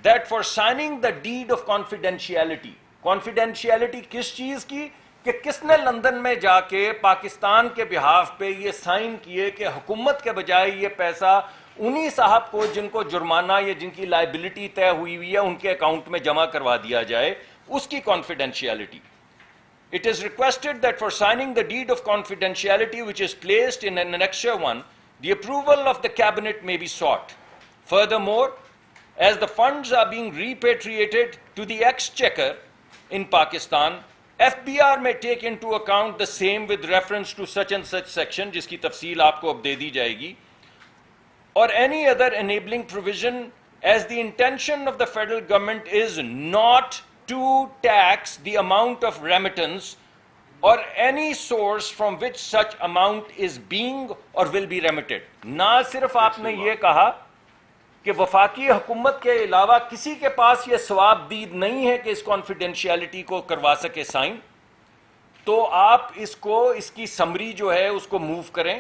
that for signing the deed of confidentiality، confidentiality کس چیز کی؟ کہ کس نے London میں جا کے پاکستان کے بہاف پہ یہ سائن کیے کہ حکومت کے بجائے یہ پیسہ انہی صاحب کو جن کو جرمانہ یا جن کی لائبلٹی طے ہوئی ہوئی ہے ان کے اکاؤنٹ میں جمع کروا دیا جائے، اس کی confidentiality. It is requested that for signing the deed of confidentiality which is placed in Annexure 1, the approval of the cabinet may be sought. Furthermore, as the funds are being repatriated to the exchequer in Pakistan, FBR may take into account the same with reference to such and such section، جس کی تفصیل آپ کو اب دے دی جائے گی، or any other enabling provision, as the intention of the federal government is not to tax the amount of remittance or any source from which such amount is being or will be remitted۔ نہ صرف آپ نے یہ کہا کہ وفاقی حکومت کے علاوہ کسی کے پاس یہ ثواب دید نہیں ہے کہ اس کانفیڈینشیلٹی کو کروا سکے سائن، تو آپ اس کی سمری جو ہے اس کو موو کریں.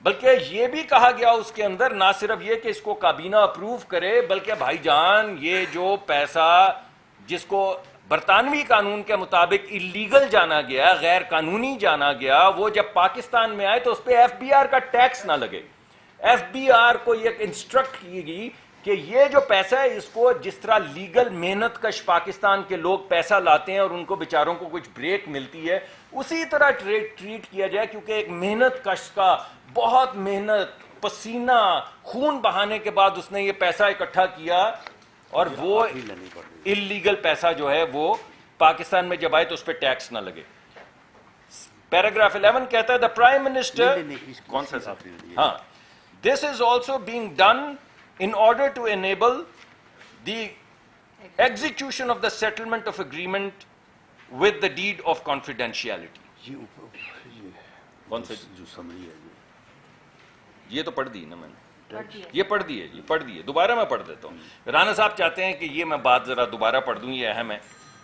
بلکہ یہ بھی کہا گیا اس کے اندر نہ صرف یہ کہ اس کو کابینہ اپروو کرے، بلکہ بھائی جان یہ جو پیسہ جس کو برطانوی قانون کے مطابق اللیگل جانا گیا، غیر قانونی جانا گیا، وہ جب پاکستان میں آئے تو اس پہ ایف بی آر کا ٹیکس نہ لگے. ایف بی آر کو یہ انسٹرکٹ کی گئی کہ یہ جو پیسہ ہے اس کو جس طرح لیگل محنت کش پاکستان کے لوگ پیسہ لاتے ہیں اور ان کو بیچاروں کو کچھ بریک ملتی ہے، اسی طرح ٹریٹ کیا جائے، کیونکہ ایک محنت کش کا بہت محنت پسینہ خون بہانے کے بعد اس نے یہ پیسہ اکٹھا کیا، اور وہ اللیگل پیسہ جو ہے وہ پاکستان میں جب آئے تو اس پہ ٹیکس نہ لگے. پیراگراف 11 کہتا ہے دا پرائم منسٹر کون سا صاحب؟ ہاں، this is also being done in order to enable the execution of the settlement of agreement with the deed of confidentiality. کون سا جو سمری ہے یہ تو پڑھ دی نا میں نے، یہ پڑھ دی ہے جی، پڑھ دی ہے، دوبارہ میں پڑھ دیتا ہوں. رانا صاحب چاہتے ہیں کہ یہ میں بات ذرا دوبارہ پڑھ دوں، یہ اہم ہے.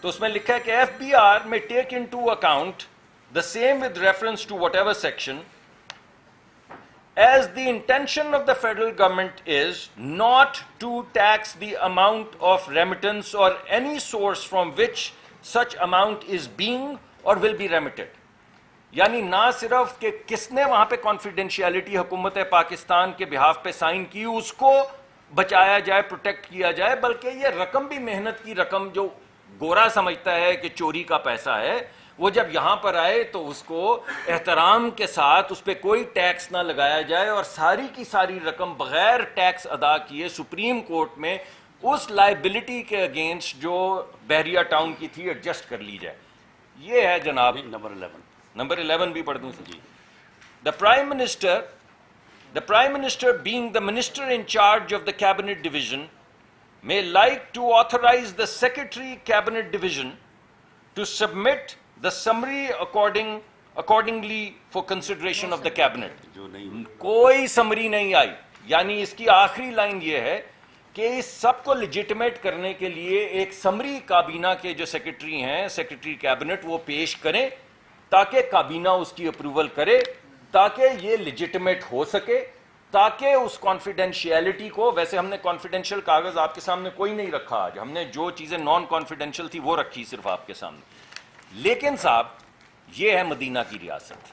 تو اس میں لکھا ہے کہ F B R may take into account the same with reference to whatever section as the intention of the federal government is not to tax the amount of remittance or any source from which such amount is being or will be remitted. یعنی نہ صرف کہ کس نے وہاں پہ confidentiality حکومت پاکستان کے بہاف پہ سائن کی اس کو بچایا جائے، پروٹیکٹ کیا جائے، بلکہ یہ رقم بھی محنت کی رقم جو گورا سمجھتا ہے کہ چوری کا پیسہ ہے، وہ جب یہاں پر آئے تو اس کو احترام کے ساتھ اس پہ کوئی ٹیکس نہ لگایا جائے، اور ساری کی ساری رقم بغیر ٹیکس ادا کیے سپریم کورٹ میں اس لائبلٹی کے اگینسٹ جو بحریہ ٹاؤن کی تھی ایڈجسٹ کر لی جائے. یہ ہے جناب نمبر 11 بھی پڑھ دوں جی. The Prime Minister being the minister in charge of the Cabinet Division may like to authorize the Secretary Cabinet Division to submit the summary accordingly for consideration of the Cabinet. کوئی summary نہیں آئی، یعنی اس کی آخری line یہ ہے کہ اس سب کو legitimate کرنے کے لیے ایک سمری کابینہ کے جو سیکرٹری ہیں، سیکرٹری کیبنٹ، وہ پیش کریں تاکہ کابینہ اس کی اپروول کرے، تاکہ یہ لیجیٹمیٹ ہو سکے، تاکہ اس کانفیڈینشیلٹی کو، ویسے ہم نے کانفیڈینشیل کاغذ آپ کے سامنے کوئی نہیں رکھا آج، ہم نے جو چیزیں نان کانفیڈینشیل تھی وہ رکھی صرف آپ کے سامنے. لیکن صاحب یہ ہے مدینہ کی ریاست.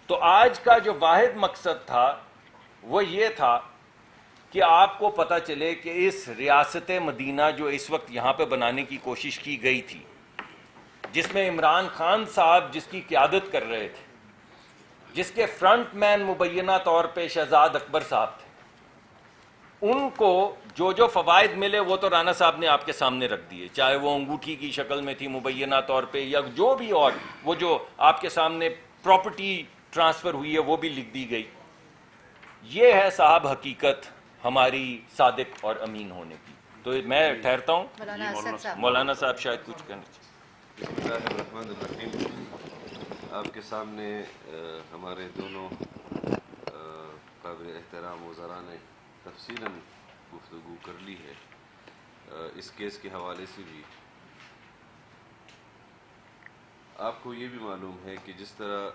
تو آج کا جو واحد مقصد تھا وہ یہ تھا کہ آپ کو پتہ چلے کہ اس ریاست مدینہ جو اس وقت یہاں پہ بنانے کی کوشش کی گئی تھی، جس میں عمران خان صاحب جس کی قیادت کر رہے تھے، جس کے فرنٹ مین مبینہ طور پہ شہزاد اکبر صاحب تھے، ان کو جو فوائد ملے وہ تو رانا صاحب نے آپ کے سامنے رکھ دیے، چاہے وہ انگوٹھی کی شکل میں تھی مبینہ طور پہ، یا جو بھی، اور وہ جو آپ کے سامنے پراپرٹی ٹرانسفر ہوئی ہے وہ بھی لکھ دی گئی. یہ ہے صاحب حقیقت ہماری صادق اور امین ہونے کی. تو میں ٹھہرتا ہوں، مولانا صاحب شاید کچھ کہنا چاہتے. بسم اللہ الرحمن الرحیم. آپ کے سامنے ہمارے دونوں قابل احترام وزراء نے تفصیلاً گفتگو کر لی ہے اس کیس کے حوالے سے بھی. آپ کو یہ بھی معلوم ہے کہ جس طرح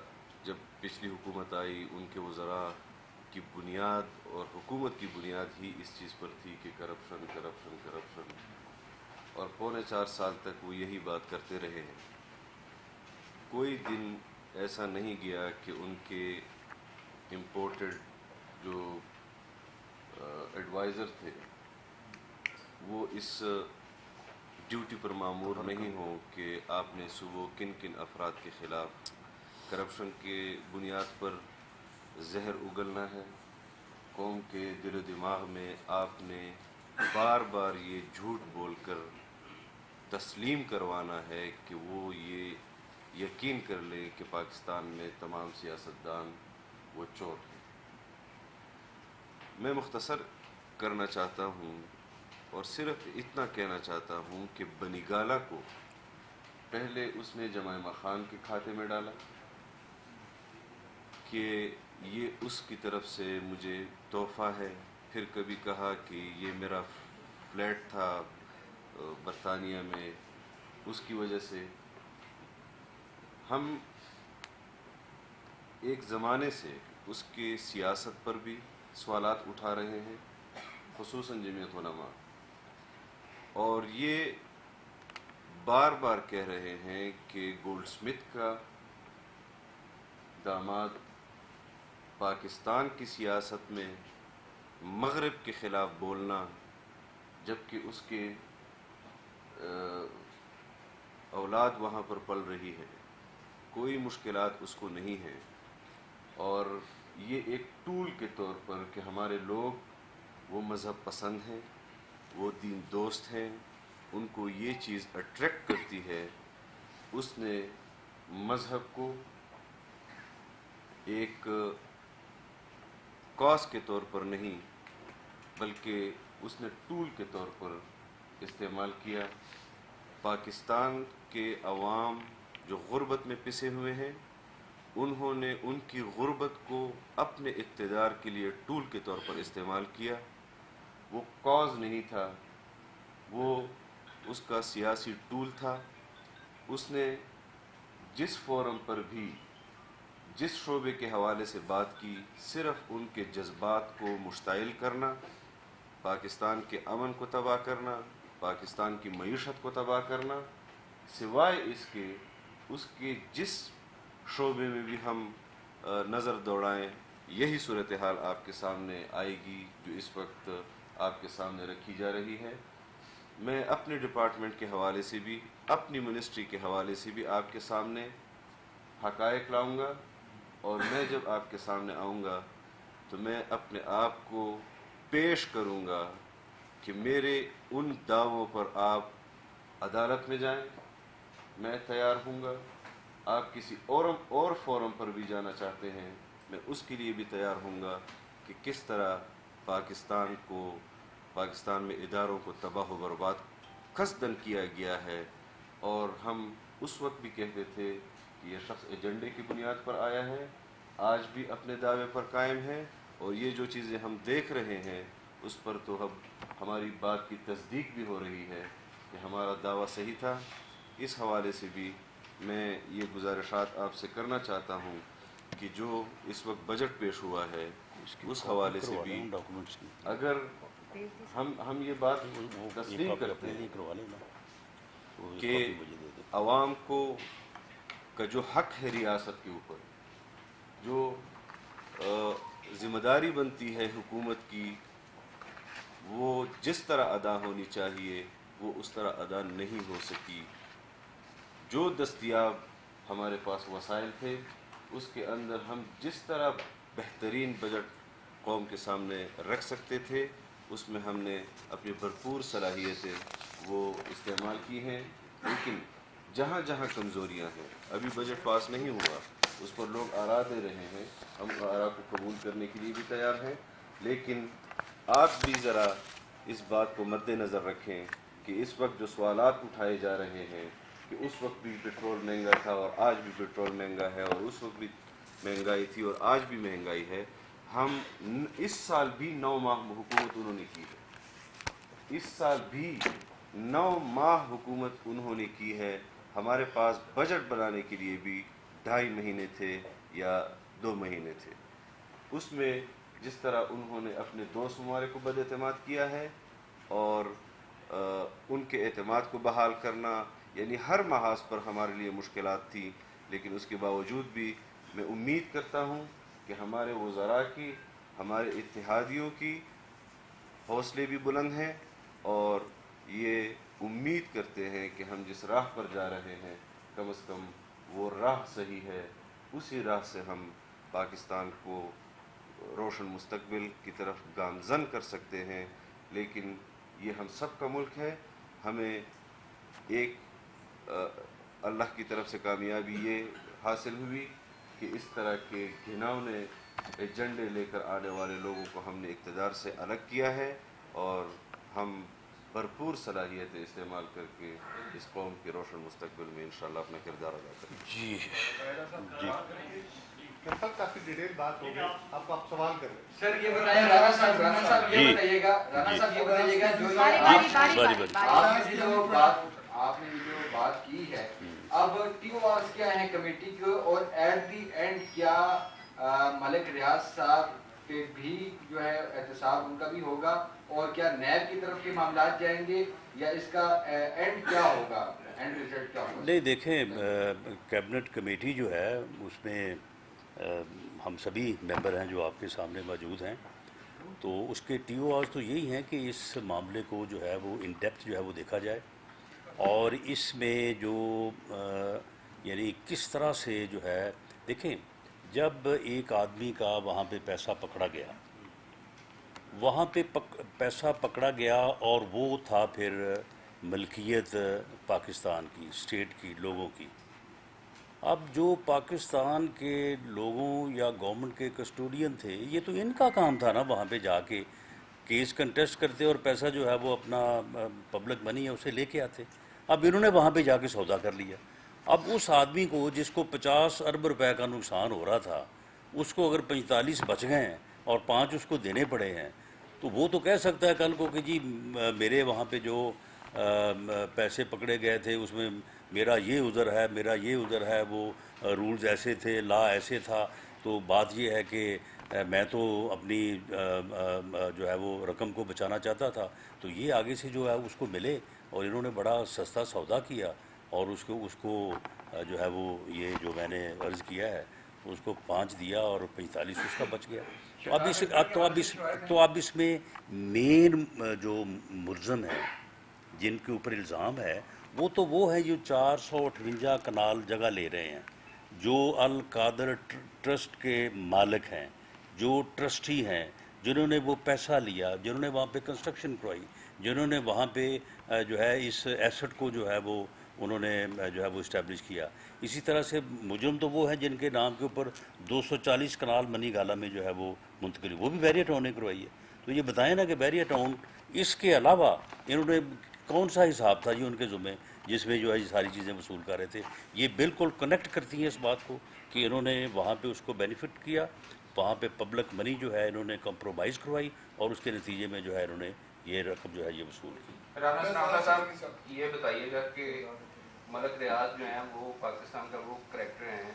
جب پچھلی حکومت آئی ان کے وزراء کی بنیاد اور حکومت کی بنیاد ہی اس چیز پر تھی کہ کرپشن کرپشن کرپشن، اور 4.25 سال تک وہ یہی بات کرتے رہے ہیں. کوئی دن ایسا نہیں گیا کہ ان کے امپورٹڈ جو ایڈوائزر تھے وہ اس ڈیوٹی پر مامور نہیں ہوں کہ آپ نے صبح کن کن افراد کے خلاف کرپشن کے بنیاد پر زہر اگلنا ہے. قوم کے دل و دماغ میں آپ نے بار بار یہ جھوٹ بول کر تسلیم کروانا ہے کہ وہ یہ یقین کر لیں کہ پاکستان میں تمام سیاستدان وہ چور ہیں. میں مختصر کرنا چاہتا ہوں اور صرف اتنا کہنا چاہتا ہوں کہ بنی گالہ کو پہلے اس نے جمائمہ خان کے کھاتے میں ڈالا کہ یہ اس کی طرف سے مجھے تحفہ ہے، پھر کبھی کہا کہ یہ میرا فلیٹ تھا برطانیہ میں، اس کی وجہ سے ہم ایک زمانے سے اس کے سیاست پر بھی سوالات اٹھا رہے ہیں، خصوصاً جمعیت علماء، اور یہ بار بار کہہ رہے ہیں کہ گولڈ سمتھ کا داماد پاکستان کی سیاست میں مغرب کے خلاف بولنا، جبکہ اس کے اولاد وہاں پر پل رہی ہے، کوئی مشکلات اس کو نہیں ہے، اور یہ ایک ٹول کے طور پر کہ ہمارے لوگ وہ مذہب پسند ہیں، وہ دین دوست ہیں، ان کو یہ چیز اٹریکٹ کرتی ہے، اس نے مذہب کو ایک کاز کے طور پر نہیں بلکہ اس نے ٹول کے طور پر استعمال کیا۔ پاکستان کے عوام جو غربت میں پسے ہوئے ہیں، انہوں نے ان کی غربت کو اپنے اقتدار کے لیے ٹول کے طور پر استعمال کیا۔ وہ کاز نہیں تھا، وہ اس کا سیاسی ٹول تھا۔ اس نے جس فورم پر بھی جس شعبے کے حوالے سے بات کی، صرف ان کے جذبات کو مشتعل کرنا، پاکستان کے امن کو تباہ کرنا، پاکستان کی معیشت کو تباہ کرنا، سوائے اس کے جس شعبے میں بھی ہم نظر دوڑائیں یہی صورتحال آپ کے سامنے آئے گی جو اس وقت آپ کے سامنے رکھی جا رہی ہے۔ میں اپنے ڈپارٹمنٹ کے حوالے سے بھی، اپنی منسٹری کے حوالے سے بھی آپ کے سامنے حقائق لاؤں گا، اور میں جب آپ کے سامنے آؤں گا تو میں اپنے آپ کو پیش کروں گا کہ میرے ان دعووں پر آپ عدالت میں جائیں، میں تیار ہوں گا۔ آپ کسی اور فورم پر بھی جانا چاہتے ہیں، میں اس کے لیے بھی تیار ہوں گا کہ کس طرح پاکستان میں اداروں کو تباہ و برباد قصداً کیا گیا ہے، اور ہم اس وقت بھی کہتے تھے کہ یہ شخص ایجنڈے کی بنیاد پر آیا ہے، آج بھی اپنے دعوے پر قائم ہے، اور یہ جو چیزیں ہم دیکھ رہے ہیں اس پر تو اب ہماری بات کی تصدیق بھی ہو رہی ہے کہ ہمارا دعویٰ صحیح تھا۔ اس حوالے سے بھی میں یہ گزارشات آپ سے کرنا چاہتا ہوں کہ جو اس وقت بجٹ پیش ہوا ہے اس حوالے سے بھی ڈاکومنٹس کی اگر ہم یہ بات تسلیم کرتے ہیں کروا لیں نا، وہ کہ کاپی مجھے دے دیں۔ عوام کا جو حق ہے ریاست کے اوپر، جو ذمہ داری بنتی ہے حکومت کی، وہ جس طرح ادا ہونی چاہیے وہ اس طرح ادا نہیں ہو سکی۔ جو دستیاب ہمارے پاس وسائل تھے اس کے اندر ہم جس طرح بہترین بجٹ قوم کے سامنے رکھ سکتے تھے، اس میں ہم نے اپنی بھرپور صلاحیتیں وہ استعمال کی ہیں، لیکن جہاں جہاں کمزوریاں ہیں، ابھی بجٹ پاس نہیں ہوا، اس پر لوگ آراء دے رہے ہیں، ہم آراء کو قبول کرنے کے لیے بھی تیار ہیں، لیکن آپ بھی ذرا اس بات کو مد نظر رکھیں کہ اس وقت جو سوالات اٹھائے جا رہے ہیں کہ اس وقت بھی پیٹرول مہنگا تھا اور آج بھی پیٹرول مہنگا ہے، اور اس وقت بھی مہنگائی تھی اور آج بھی مہنگائی ہے، ہم اس سال بھی 9 ماہ حکومت انہوں نے کی ہے، اس سال بھی 9 ماہ حکومت انہوں نے کی ہے۔ ہمارے پاس بجٹ بنانے کے لیے بھی 2.5 مہینے تھے یا 2 مہینے تھے، اس میں جس طرح انہوں نے اپنے دوست ممالک کو بد اعتماد کیا ہے اور ان کے اعتماد کو بحال کرنا، یعنی ہر محاذ پر ہمارے لیے مشکلات تھیں، لیکن اس کے باوجود بھی میں امید کرتا ہوں کہ ہمارے وزراء کی، ہمارے اتحادیوں کی حوصلے بھی بلند ہیں، اور یہ امید کرتے ہیں کہ ہم جس راہ پر جا رہے ہیں کم از کم وہ راہ صحیح ہے، اسی راہ سے ہم پاکستان کو روشن مستقبل کی طرف گامزن کر سکتے ہیں۔ لیکن یہ ہم سب کا ملک ہے، ہمیں ایک اللہ کی طرف سے کامیابی یہ حاصل ہوئی کہ اس طرح کے گھناؤنے ایجنڈے لے کر آنے والے لوگوں کو ہم نے اقتدار سے الگ کیا ہے، اور ہم بھرپور صلاحیتیں استعمال کر کے اس قوم کے روشن مستقبل میں انشاءاللہ اپنا کردار ادا کریں گے۔ جی میرے خیال کافی ڈیٹیل بات ہو گئی. آپ سوال کر رہے ہیں. سر یہ بتائیں رانا صاحب یہ بتائیے گا جو آپ نے جو بات کی ہے اب ٹی او آرز کیا ہیں کمیٹی کو, اور ایٹ دی اینڈ کیا ملک ریاض صاحب پہ بھی جو ہے احتساب ان کا بھی ہوگا, اور کیا نیب کی طرف کے معاملات جائیں گے, یا اس کا اینڈ کیا ہوگا, اینڈ ریزلٹ کیا ہوگا؟ نہیں دیکھیں, کیبنٹ کمیٹی جو ہے اس میں ہم سبھی ممبر ہیں جو آپ کے سامنے موجود ہیں, تو اس کے ٹی او آرز تو یہی ہیں کہ اس معاملے کو جو ہے وہ ان ڈیپتھ جو ہے وہ دیکھا جائے, اور اس میں جو یعنی کس طرح سے جو ہے دیکھیں, جب ایک آدمی کا وہاں پہ پیسہ پکڑا گیا, وہاں پہ پیسہ پکڑا گیا اور وہ تھا پھر ملکیت پاکستان کی, اسٹیٹ کی, لوگوں کی. اب جو پاکستان کے لوگوں یا گورنمنٹ کے کسٹوڈین تھے, یہ تو ان کا کام تھا نا وہاں پہ جا کے کیس کنٹیسٹ کرتے اور پیسہ جو ہے وہ اپنا پبلک منی ہے اسے لے کے آتے. اب انہوں نے وہاں پہ جا کے سودا کر لیا. اب اس آدمی کو جس کو 50 ارب روپے کا نقصان ہو رہا تھا, اس کو اگر 45 بچ گئے ہیں اور 5 اس کو دینے پڑے ہیں, تو وہ تو کہہ سکتا ہے کل کو کہ جی میرے وہاں پہ جو پیسے پکڑے گئے تھے اس میں میرا یہ عذر ہے, میرا یہ عذر ہے, وہ رولز ایسے تھے, لا ایسے تھا, تو بات یہ ہے کہ میں تو اپنی جو ہے وہ رقم کو بچانا چاہتا تھا, تو یہ آگے سے جو ہے اس کو ملے, اور انہوں نے بڑا سستا سودا کیا, اور اس کو جو ہے وہ یہ جو میں نے عرض کیا ہے اس کو 5 دیا اور 45 اس کا بچ گیا. تو اب اس میں مین جو ملزم ہیں جن کے اوپر الزام ہے وہ ہیں جو 458 کنال جگہ لے رہے ہیں, جو القادر ٹرسٹ کے مالک ہیں, جو ٹرسٹی ہیں, جنہوں نے وہ پیسہ لیا, جنہوں نے وہاں پہ کنسٹرکشن کروائی, جنہوں نے وہاں پہ جو ہے اس ایسٹ کو جو ہے وہ انہوں نے جو ہے وہ اسٹیبلش کیا. اسی طرح سے مجرم تو وہ ہیں جن کے نام کے اوپر 240 کنال منی گالا میں جو ہے وہ منتقلی, وہ بھی بیریا ٹاؤن نے کروائی ہے. تو یہ بتائیں نا کہ بیریا ٹاؤن اس کے علاوہ انہوں نے کون سا حساب تھا یہ ان کے ذمے جس میں جو ہے یہ ساری چیزیں وصول کر رہے تھے. یہ بالکل کنیکٹ کرتی ہیں اس بات کو کہ انہوں نے وہاں پہ اس کو بینیفٹ کیا, وہاں پہ پبلک منی جو ہے انہوں نے کمپرومائز کروائی, اور اس کے نتیجے میں جو ہے انہوں نے یہ رقم جو ہے یہ وصول کی. رانا صاحب یہ بتائیے گا کہ ملک ریاض جو ہیں وہ پاکستان کا وہ کریکٹر ہیں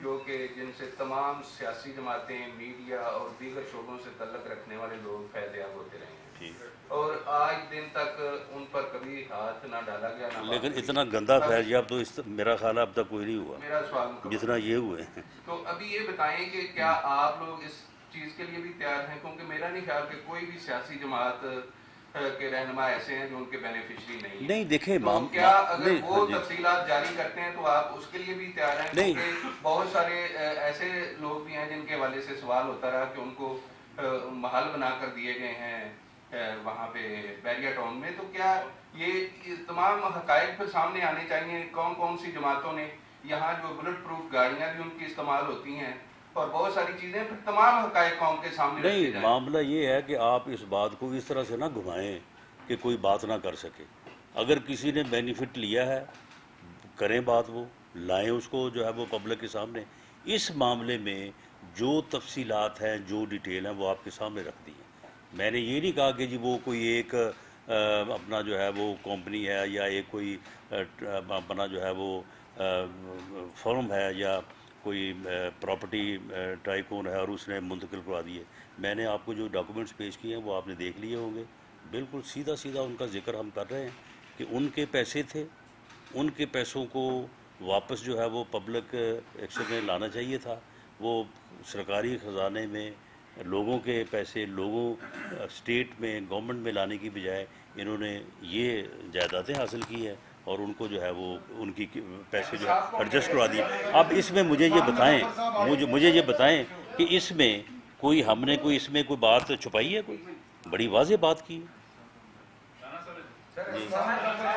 جو کہ جن سے تمام سیاسی جماعتیں, میڈیا اور دیگر شعبوں سے تعلق رکھنے والے لوگ فیضیاب ہوتے رہے ہیں, اور آج دن تک ان پر کبھی ہاتھ نہ ڈالا گیا, لیکن اتنا گندا فیضیاب تو میرا خیال اب تک کوئی نہیں ہوا میرا سوال جتنا یہ ہوئے ہیں. تو ابھی یہ بتائیں کہ کیا آپ لوگ اس چیز کے لیے بھی تیار ہیں, کیونکہ میرا نہیں خیال کہ کوئی بھی سیاسی جماعت کے رہنما ایسے ہیں جو ان کے بینیفیشری نہیں ہیں. نہیں دیکھیں, تو کیا اگر وہ تفصیلات جاری کرتے ہیں تو آپ اس کے لیے بھی تیار ہیں؟ کیونکہ بہت سارے ایسے لوگ بھی ہیں جن کے حوالے سے سوال ہوتا رہا کہ ان کو محل بنا کر دیے گئے ہیں وہاں پہ بیریا ٹاؤن میں. تو کیا یہ تمام حقائق پھر سامنے آنے چاہیے, کون کون سی جماعتوں نے یہاں جو بلٹ پروف گاڑیاں بھی ان کی استعمال ہوتی ہیں اور بہت ساری چیزیں, پھر تمام حقائق قوم کے سامنے رکھے نہیں, جائیں. معاملہ یہ ہے کہ آپ اس بات کو اس طرح سے نہ گھمائیں کہ کوئی بات نہ کر سکے. اگر کسی نے بینیفٹ لیا ہے کریں بات, وہ لائیں اس کو جو ہے وہ پبلک کے سامنے. اس معاملے میں جو تفصیلات ہیں, جو ڈیٹیل ہیں, وہ آپ کے سامنے رکھ دی ہیں. میں نے یہ نہیں کہا کہ جی وہ کوئی ایک اپنا جو ہے وہ کمپنی ہے یا ایک کوئی اپنا جو ہے وہ فرم ہے یا کوئی پراپرٹی ٹائکون ہے اور اس نے منتقل کروا دیے. میں نے آپ کو جو ڈاکومنٹس پیش کیے ہیں وہ آپ نے دیکھ لیے ہوں گے. بالکل سیدھا سیدھا ان کا ذکر ہم کر رہے ہیں کہ ان کے پیسے تھے, ان کے پیسوں کو واپس جو ہے وہ پبلک ایکشن میں لانا چاہیے تھا. وہ سرکاری خزانے میں لوگوں کے پیسے لوگوں اسٹیٹ میں گورنمنٹ میں لانے کی بجائے انہوں نے یہ جائیدادیں حاصل کی ہیں اور ان کو جو ہے وہ ان کی پیسے جو ہے ایڈجسٹ کروا دیے. اب اس میں مجھے یہ بتائیں کہ اس میں کوئی ہم نے کوئی اس میں کوئی بات چھپائی ہے, کوئی بڑی واضح بات کی ہے.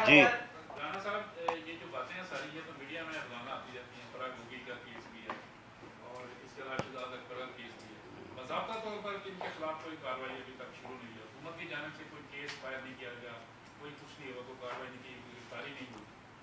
جی رانا صاحب یہ جو باتیں ہیں ساری یہ تو میڈیا میں روزانہ آتی جاتی ہیں. فراغ گوگی کا کیس بھی ہے اور اس کے علاوہ شہزاد اکبر کا کیس بھی ہے. باضابطہ طور پر ان کے خلاف کوئی کارروائی ابھی تک شروع نہیں ہوئی. حکومت کی جانب سے کوئی کیس فائر نہیں کیا گیا, کوئی کچھ نہیں ہوا, کوئی کارروائی نہیں کی, کوئی گرفتاری نہیں ہوئی.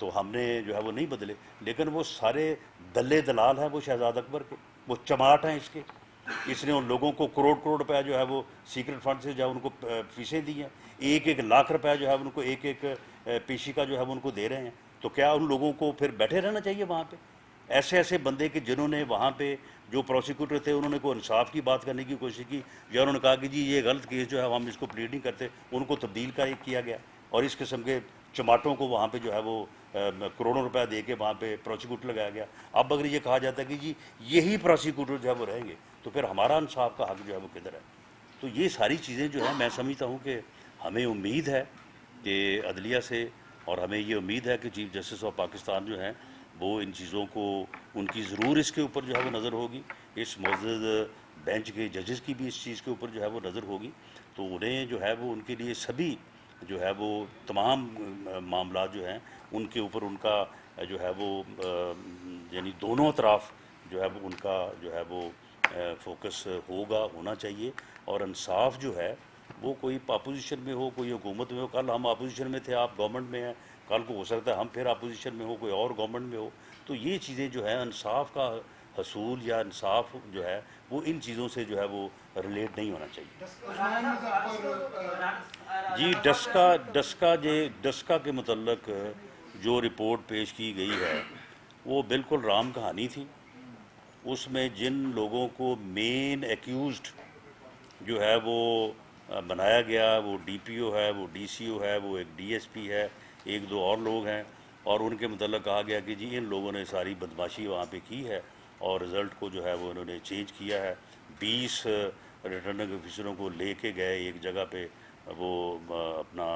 تو ہم نے جو ہے وہ نہیں بدلے، لیکن وہ سارے دلے دلال ہیں وہ شہزاد اکبر کے، وہ چماٹ ہیں اس کے. اس نے ان لوگوں کو کروڑ کروڑ روپے جو ہے وہ سیکرٹ فنڈ سے جو ہے ان کو فیسیں دی ہیں، 1-1 لاکھ روپے جو ہے ان کو ایک پیشی کا جو ہے وہ ان کو دے رہے ہیں. تو کیا ان لوگوں کو پھر بیٹھے رہنا چاہیے وہاں پہ؟ ایسے بندے کہ جنہوں نے وہاں پہ جو پروسیکیوٹر تھے انہوں نے کوئی انصاف کی بات کرنے کی کوشش کی، یا انہوں نے کہا کہ جی یہ غلط کیس جو ہے ہم اس کو پلیڈ نہیں کرتے، ان کو تبدیل کیا گیا، اور اس قسم کے چماٹوں کو وہاں پہ جو ہے وہ کروڑوں روپے دے کے وہاں پہ پروسیکیوٹر لگایا گیا. اب اگر یہ کہا جاتا ہے کہ جی یہی پروسیکیوٹر جو ہے وہ رہیں گے تو پھر ہمارا انصاف کا حق جو ہے وہ کدھر ہے؟ تو یہ ساری چیزیں جو ہیں میں سمجھتا ہوں کہ ہمیں امید ہے کہ عدلیہ سے، اور ہمیں یہ امید ہے کہ چیف جسٹس آف پاکستان جو ہیں وہ ان چیزوں کو، ان کی ضرور اس کے اوپر جو ہے وہ نظر ہوگی، اس معزز بینچ کے ججز کی بھی اس چیز کے اوپر جو ہے وہ نظر ہوگی. تو انہیں جو ہے وہ ان کے لیے سبھی جو ہے وہ تمام معاملات جو ہیں ان کے اوپر ان کا جو ہے وہ یعنی دونوں اطراف جو ہے وہ ان کا جو ہے وہ فوکس ہونا چاہیے. اور انصاف جو ہے وہ کوئی اپوزیشن میں ہو، کوئی حکومت میں ہو، کل ہم اپوزیشن میں تھے، آپ گورنمنٹ میں ہیں، کل کو ہو سکتا ہے ہم پھر اپوزیشن میں ہو، کوئی اور گورنمنٹ میں ہو. تو یہ چیزیں جو ہے انصاف کا حصول یا انصاف جو ہے وہ ان چیزوں سے جو ہے وہ ریلیٹ نہیں ہونا چاہیے. جی ڈسکا کے متعلق جو رپورٹ پیش کی گئی ہے وہ بالکل رام کہانی تھی. اس میں جن لوگوں کو مین ایکیوزڈ جو ہے وہ بنایا گیا، وہ ڈی پی او ہے، وہ ڈی سی او ہے، وہ ایک ڈی ایس پی ہے، 1-2 اور لوگ ہیں، اور ان کے متعلق کہا گیا کہ جی ان لوگوں نے ساری بدماشی وہاں پہ کی ہے اور رزلٹ کو جو ہے وہ انہوں نے چینج کیا ہے. 20 ریٹرننگ آفیسروں کو لے کے گئے ایک جگہ پہ، وہ اپنا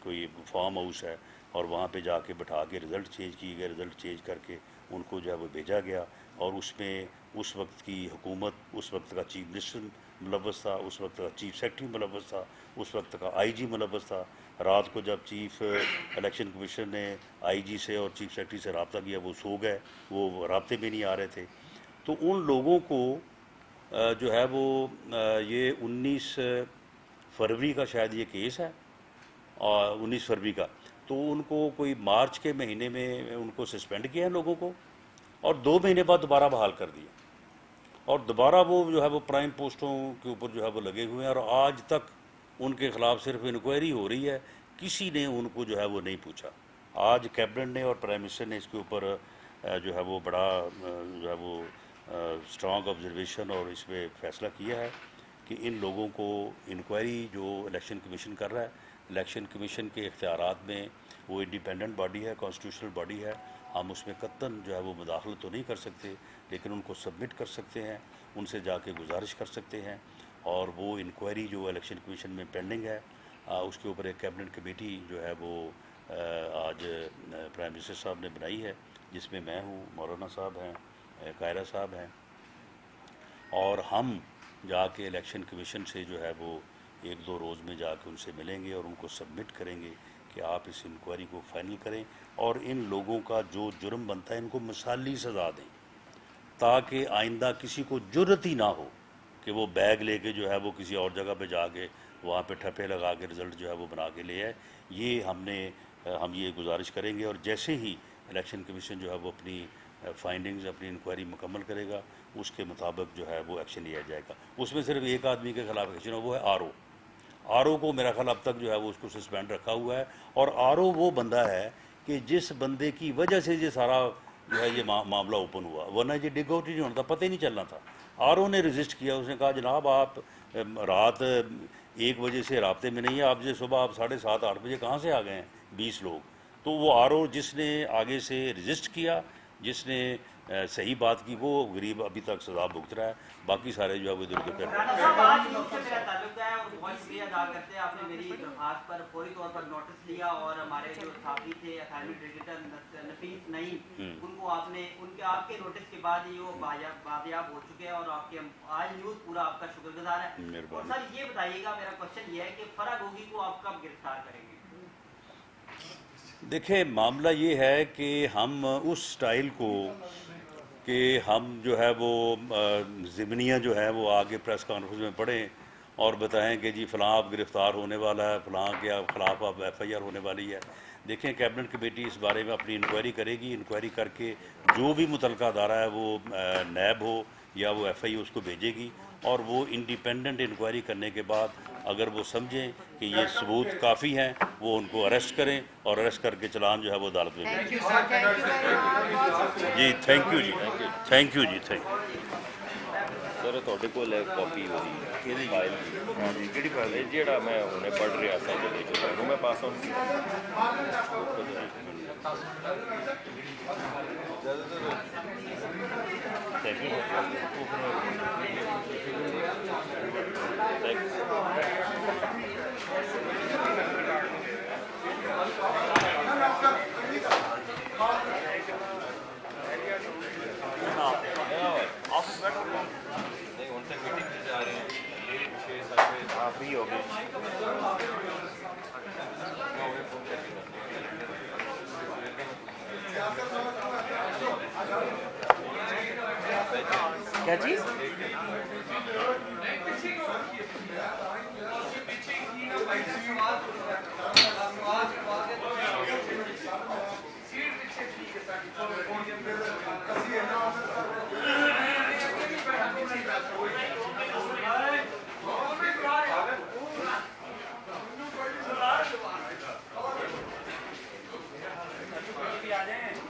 کوئی فارم ہاؤس ہے، اور وہاں پہ جا کے بٹھا کے رزلٹ چینج کیے گئے. رزلٹ چینج کر کے ان کو جو ہے وہ بھیجا گیا، اور اس میں اس وقت کی حکومت، اس وقت کا چیف منسٹر ملوث تھا، اس وقت کا چیف سیکرٹری ملوث تھا، اس وقت کا آئی جی ملوث تھا. رات کو جب چیف الیکشن کمیشن نے آئی جی سے اور چیف سیکرٹری سے رابطہ کیا وہ سو گئے، وہ رابطے میں نہیں آ رہے تھے. تو ان لوگوں کو جو ہے وہ یہ 19 فروری کا شاید یہ کیس ہے، 19 فروری کا، تو ان کو کوئی مارچ کے مہینے میں ان کو سسپینڈ کیا ہے لوگوں کو، اور 2 مہینے بعد دوبارہ بحال کر دیا، اور دوبارہ وہ جو ہے وہ پرائم پوسٹوں کے اوپر جو ہے وہ لگے ہوئے ہیں. اور آج تک ان کے خلاف صرف انکوائری ہو رہی ہے، کسی نے ان کو جو ہے وہ نہیں پوچھا. آج کیبنٹ نے اور پرائم منسٹر نے اس کے اوپر جو ہے وہ بڑا جو ہے وہ اسٹرانگ آبزرویشن اور اس پہ فیصلہ کیا ہے کہ ان لوگوں کو انکوائری جو الیکشن کمیشن کر رہا ہے، الیکشن کمیشن کے اختیارات میں، وہ انڈیپینڈنٹ باڈی ہے، کانسٹیٹیوشنل باڈی ہے، ہم اس میں قطعاً جو ہے وہ مداخلت تو نہیں کر سکتے، لیکن ان کو سبمٹ کر سکتے ہیں، ان سے جا کے گزارش کر سکتے ہیں. اور وہ انکوائری جو الیکشن کمیشن میں پینڈنگ ہے، اس کے اوپر ایک کیبنٹ کمیٹی جو ہے وہ آج پرائم منسٹر صاحب نے بنائی ہے، جس میں میں ہوں، مولانا صاحب ہیں، قاہرہ صاحب ہیں، اور ہم جا کے الیکشن کمیشن سے جو ہے وہ 1-2 روز میں جا کے ان سے ملیں گے اور ان کو سبمٹ کریں گے کہ آپ اس انکوائری کو فائنل کریں، اور ان لوگوں کا جو جرم بنتا ہے ان کو مثالی سزا دیں، تاکہ آئندہ کسی کو جرت ہی نہ ہو کہ وہ بیگ لے کے جو ہے وہ کسی اور جگہ پہ جا کے وہاں پہ ٹھپے لگا کے رزلٹ جو ہے وہ بنا کے لے آئے. یہ ہم یہ گزارش کریں گے، اور جیسے ہی الیکشن کمیشن جو ہے وہ اپنی فائنڈنگز، اپنی انکوائری مکمل کرے گا، اس کے مطابق جو ہے وہ ایکشن لیا جائے گا. اس میں صرف ایک آدمی کے خلاف ایکشن ہو، وہ ہے آر او کو میرا خیال اب تک جو ہے وہ اس کو سسپینڈ رکھا ہوا ہے. اور آر او وہ بندہ ہے کہ جس بندے کی وجہ سے یہ سارا جو ہے یہ معاملہ اوپن ہوا، ورنہ یہ ڈگ آؤٹ ہی نہیں ہونا تھا، پتہ ہی نہیں چلنا تھا. آر او نے رجسٹ کیا، اس نے کہا جناب آپ رات 1 بجے سے رابطے میں نہیں ہیں، آپ جو صبح آپ 7:30-8 بجے کہاں سے آ گئے ہیں 20 لوگ. تو وہ آر او جس نے آگے سے رجسٹ کیا، جس نے صحیح بات کی، وہ غریب ابھی تک سزا بھگت رہا ہے، باقی سارے جو ہے وہ ادھر ادھر پھر آج ان سے میرا تعلق ہے اور بہت شکریہ ادا کرتے ہیں، آپ نے میری درخواست پر فوری طور پر نوٹس لیا، اور ہمارے جو صحافی تھے اسائنمنٹ ایڈیٹر نفیس نعیم، ان کو آپ نے آپ کے نوٹس کے بعد ہی وہ بازیاب ہو چکے ہیں، اور آپ کے آج نیوز پورا آپ کا شکر گزار ہے. اور سر یہ بتائیے گا، میرا کوشچن یہ ہے کہ فرح گوگی کو آپ کب گرفتار کریں گے؟ دیکھیں معاملہ یہ ہے کہ ہم اس سٹائل کو کہ ہم جو ہے وہ ضمنیہ جو ہے وہ آگے پریس کانفرنس میں پڑھیں اور بتائیں کہ جی فلاں آپ گرفتار ہونے والا ہے، فلاں کے خلاف آپ FIR ہونے والی ہے۔ دیکھیں کیبنٹ کمیٹی اس بارے میں اپنی انکوائری کرے گی، انکوائری کر کے جو بھی متعلقہ ادارہ ہے وہ نیب ہو یا وہ FI اس کو بھیجے گی، اور وہ انڈیپینڈنٹ انکوائری کرنے کے بعد اگر وہ سمجھیں کہ یہ ثبوت کافی ہیں وہ ان کو اریسٹ کریں، اور اریسٹ کر کے چلان جو ہے وہ عدالت میں بھیجیں۔ جی تھینک یو جی، تھینک یو جی، تھینک یو۔ سر ਤੁਹਾਡੇ ਕੋਲ ਹੈ ਕਾਪੀ ਉਹਦੀ ਫਾਈਲ ਦੀ ਕਿਹੜੀ ਫਾਈਲ ਜਿਹੜਾ ਮੈਂ ਹੁਣੇ ਪੜ੍ਹ ਰਿਹਾ ਸਾਂ ਜਿਹਦੇ ਵਿੱਚ ਤੁਹਾਨੂੰ ਮੈਂ ਪਾਸ ਆਨ نہیں ان سے میٹنگ سے جا رہے ہیں لیٹ 6-7 بجے آپ فری ہو گئے کیا چیز؟ آ جائیں